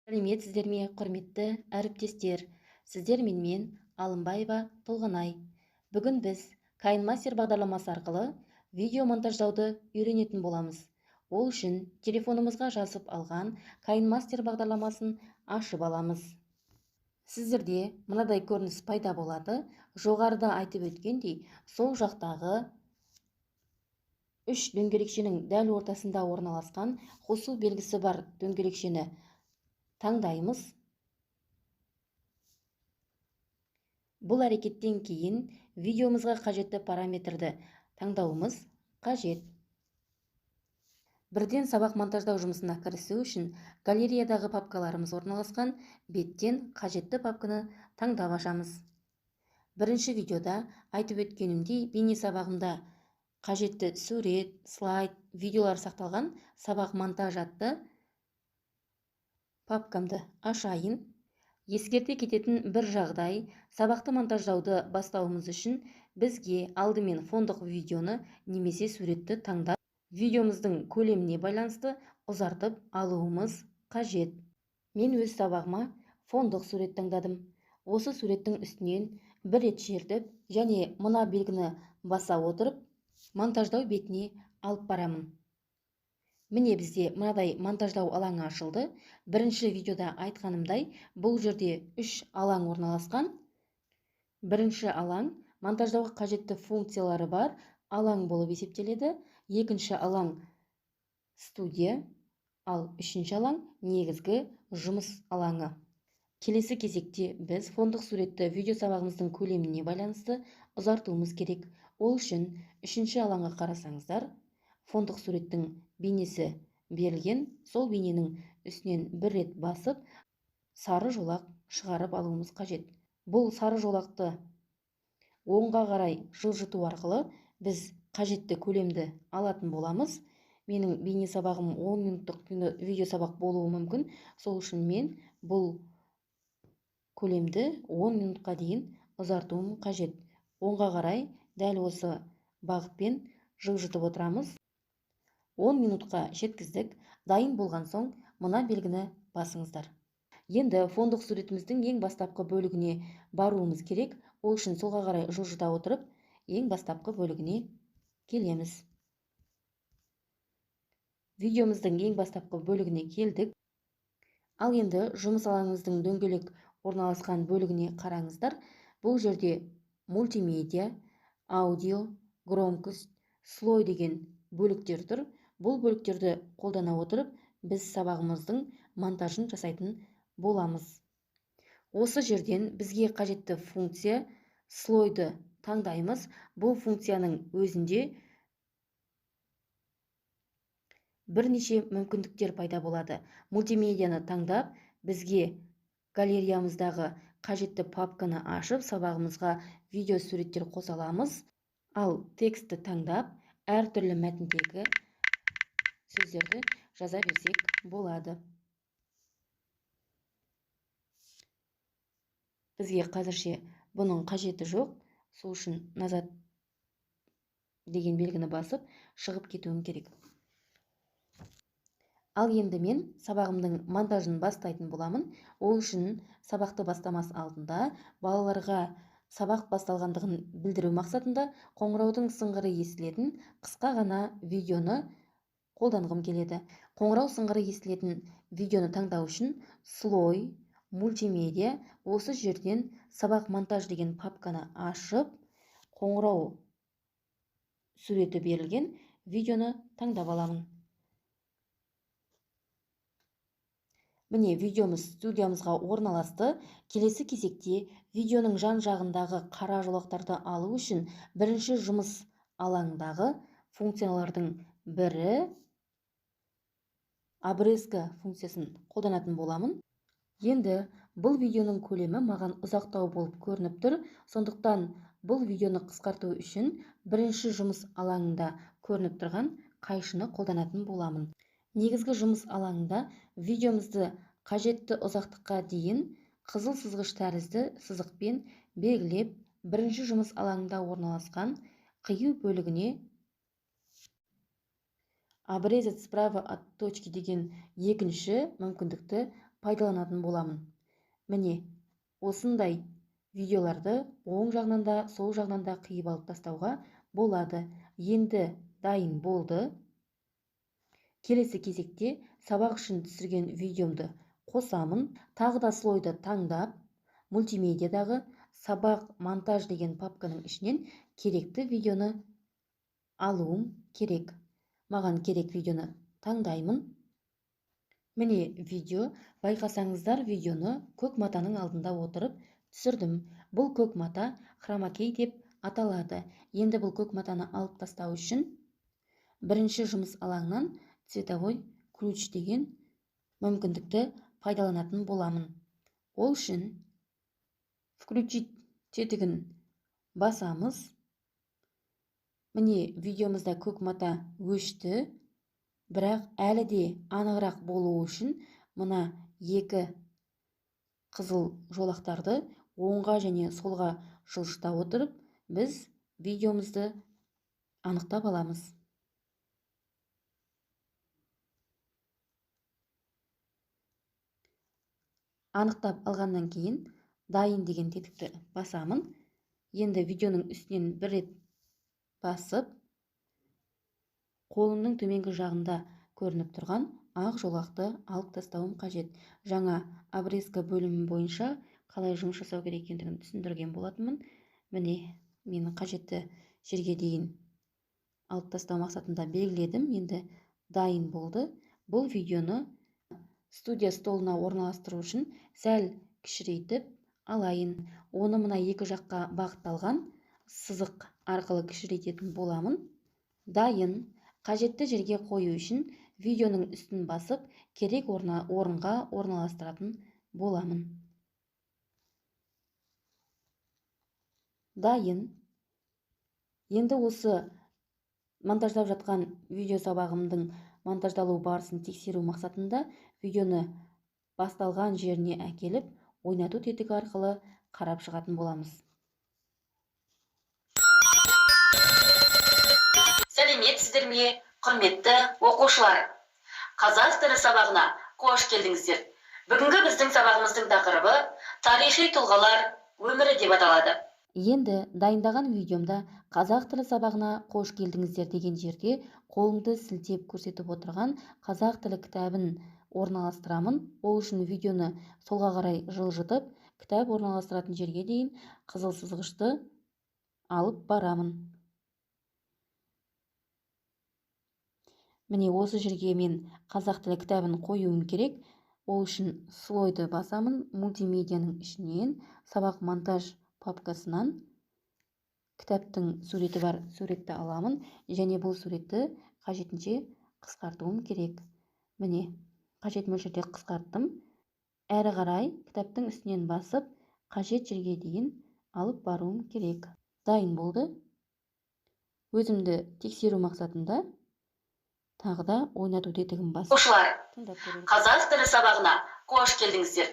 Сәлеметсіздер ме, құрметті әріптестер? Сіздер менімен Алымбаева Толғанай. Бүгін біз KineMaster бағдарламасы арқылы видео монтаждауды үйренетін боламыз. Ол үшін телефонымызға жазып алған KineMaster бағдарламасын ашып аламыз. Сіздерде мынадай көрініс пайда болады. Жоғарыда айтып өткендей, сол жақтағы үш дөңгелекшенің дәл ортасында орналасқан қосу белгісі бар дөңгелекшені таңдаймыз. Бұл әрекеттен кейін видеомызға қажетті параметрді таңдауымыз қажет. Бірден сабақ монтаждау жұмысына кірісу үшін галереядағы папкаларымыз орналасқан беттен қажетті папканы таңдап ашамыз. Бірінші видеода айтып өткенімдей, бейне сабағымда қажетті сурет, слайд, видеолар сақталған сабақ монтаж атты папкамды ашайын. Ескерте кететін бір жағдай, сабақты монтаждауды бастауымыз үшін бізге алдымен фондық видеоны немесе суретті таңдап, видеомыздың көлеміне байланысты ұзартып алуымыз қажет. Мен өз сабағыма фондық сурет таңдадым. Осы суреттің үстінен бір рет шертіп және мына белгіні баса отырып монтаждау бетіне алып барамын. Міне бізде мынадай монтаждау алаңы ашылды. Бірінші видеода айтқанымдай, бұл жерде үш алаң орналасқан. Бірінші алаң монтаждауға қажетті функциялары бар алаң болып есептеледі. Екінші алаң студия, ал үшінші алаң негізгі жұмыс алаңы. Келесі кезекте біз фондық суретті видео сабағымыздың көлеміне байланысты ұзартуымыз керек. Ол үшін үшінші алаңға қарасаңыздар, фондық суреттің бейнесі берілген, сол бейненің үстінен бір рет басып, сары жолақ шығарып алуымыз қажет. Бұл сары жолақты оңға қарай жылжыту арқылы біз қажетті көлемді алатын боламыз. Менің бейне сабағым 10 минуттық видео сабақ болуы мүмкін. Сол үшін мен бұл көлемді 10 минутқа дейін ұзартуым қажет. Оңға қарай дәл осы бағытпен жылжытып отырамыз. 10 минутқа жеткіздік. Дайын болған соң мына белгіні басыңыздар. Енді фондық суретіміздің ең бастапқы бөлігіне баруымыз керек. Ол үшін солға қарай жылжыта отырып, ең бастапқы бөлігіне келеміз. Видеомыздың ең бастапқы бөлігіне келдік. Ал енді жұмыс алаңымыздың дөңгелек орналасқан бөлігіне қараңыздар. Бұл жерде мультимедиа, аудио, громкость, слой деген бөліктер тұр. Бұл бөліктерді қолдана отырып, біз сабағымыздың монтажын жасайтын боламыз. Осы жерден бізге қажетті функция слойды таңдаймыз. Бұл функцияның өзінде бірнеше мүмкіндіктер пайда болады. Мультимедианы таңдап, бізге галереямыздағы қажетті папканы ашып, сабағымызға видео суреттер қоса аламыз. Ал тексті таңдап, әртүрлі мәтіндегі сөздерді жаза берсек болады. Бізге қазірше бұның қажеті жоқ. Сол үшін назад деген белгіні басып, шығып кетуім керек. Ал енді мен сабағымның монтажын бастайтын боламын. Ол үшін сабақты бастамас алдында балаларға сабақ басталғандығын білдіру мақсатында қоңыраудың сыңғыры естілетін қысқа ғана видеоны қолданғым келеді. Қоңырау сыңғыры естілетін видеоны таңдау үшін слой, мультимедиа, осы жерден сабақ монтаж деген папканы ашып, қоңырау суреті берілген видеоны таңдап аламын. Міне видеомыз студиямызға орналасты. Келесі кезекте видеоның жан жағындағы қара жолақтарды алу үшін бірінші жұмыс алаңдағы функциялардың бірі обрезка функциясын қолданатын боламын. Енді бұл видеоның көлемі маған ұзақтау болып көрініп тұр. Сондықтан бұл видеоны қысқарту үшін бірінші жұмыс алаңында көрініп тұрған қайшыны қолданатын боламын. Негізгі жұмыс алаңында видеомызды қажетті ұзақтыққа дейін қызыл сызғыш тәрізді сызықпен белгілеп, бірінші жұмыс алаңында орналасқан қию бөлігіне обрезать справа от точки деген екінші мүмкіндікті пайдаланатын боламын. Міне, осындай видеоларды оң жағынан да, сол жағынан да қиып алып тастауға болады. Енді дайын болды. Келесі кезекте сабақ үшін түсірген видеомды қосамын. Тағы да слойды таңдап, мультимедиадағы сабақ монтаж деген папканың ішінен керекті видеоны алуым керек. Маған керек видеоны таңдаймын. Міне видео, байқасаңыздар видеоны көк матаның алдында отырып түсірдім. Бұл көк мата хромакей деп аталады. Енді бұл көк матаны алып тастау үшін бірінші жұмыс алаңнан цветовой ключ деген мүмкіндікті пайдаланатын боламын. Ол үшін включить тетігін басамыз. Міне видеомызда көк мата өшті, бірақ әлі де анығырақ болуы үшін мына екі қызыл жолақтарды оңға және солға жылжыта отырып, біз видеомызды анықтап аламыз. Анықтап алғаннан кейін дайын деген тетікті басамын. Енді видеоның үстінен бір рет басып, қолымның төменгі жағында көрініп тұрған ақ жолақты алып тастауым қажет. Жаңа обрезка бөлімі бойынша қалай жұмыс жасау керек екендігін түсіндірген болатынмын. Міне, мен қажетті жерге дейін алып тастау мақсатында белгіледім. Енді дайын болды. Бұл видеоны студия столына орналастыру үшін сәл кішірейтіп алайын. Оны мына екі жаққа бағытталған сызық арқылы кішірейтетін боламын. Дайын. Қажетті жерге қою үшін видеоның үстін басып, керек орынға орналастыратын боламын. Дайын. Енді осы монтаждап жатқан видео сабағымның монтаждалу барысын тексеру мақсатында видеоны басталған жеріне әкеліп, ойнату тетігі арқылы қарап шығатын боламыз. Сәлеметсіздер ме, құрметті оқушылар? Қазақ тілі сабағына қош келдіңіздер. Бүгінгі біздің сабағымыздың тақырыбы тарихи тұлғалар өмірі деп аталады. Енді дайындаған видеомда қазақ тілі сабағына қош келдіңіздер деген жерде қолымды сілтеп көрсетіп отырған қазақ тілі кітабын орналастырамын. Ол үшін видеоны солға қарай жылжытып, кітап орналастыратын жерге дейін қызыл сызғышты алып барамын. Міне осы жерге мен қазақ тілі кітабын қоюым керек. Ол үшін слойды басамын. Мультимедианың ішінен сабақ монтаж папкасынан кітаптың суреті бар суретті аламын, және бұл суретті қажетінше қысқартуым керек. Міне, қажет мөлшерде қысқарттым. Әрі қарай кітаптың үстінен басып, қажет жерге дейін алып баруым керек. Дайын болды. Өзімді тексеру мақсатында тағы да ойнату тетігін басып. Оқушылар, қазақ тілі сабағына қош келдіңіздер.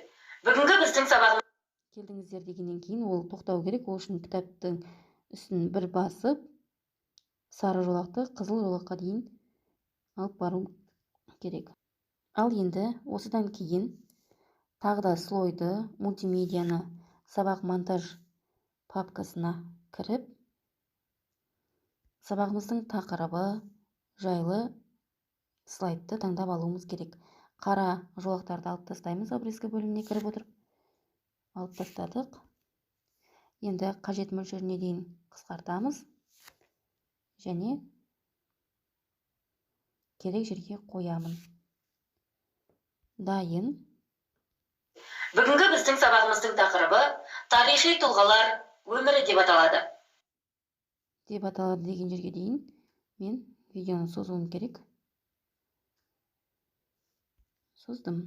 Бүгінгі біздің сабағымыз келдіңіздер дегеннен кейін ол тоқтау керек. Ол үшін кітаптың үстін бір басып, сары жолақты қызыл жолаққа дейін алып бару керек. Ал енді осыдан кейін тағы да слойды, мультимедианы сабақ монтаж папкасына кіріп, сабағымыздың тақырыбы жайлы слайдты таңдап алуымыз керек. Қара жолақтарды алып тастаймыз. Обрезка бөліміне кіріп отырып алып тастадық. Енді қажет мөлшеріне дейін қысқартамыз және керек жерге қоямын. Дайын. Бүгінгі біздің сабағымыздың тақырыбы тарихи тұлғалар өмірі деп аталады. Деп аталады деген жерге дейін мен видеоны созуым керек. Создым.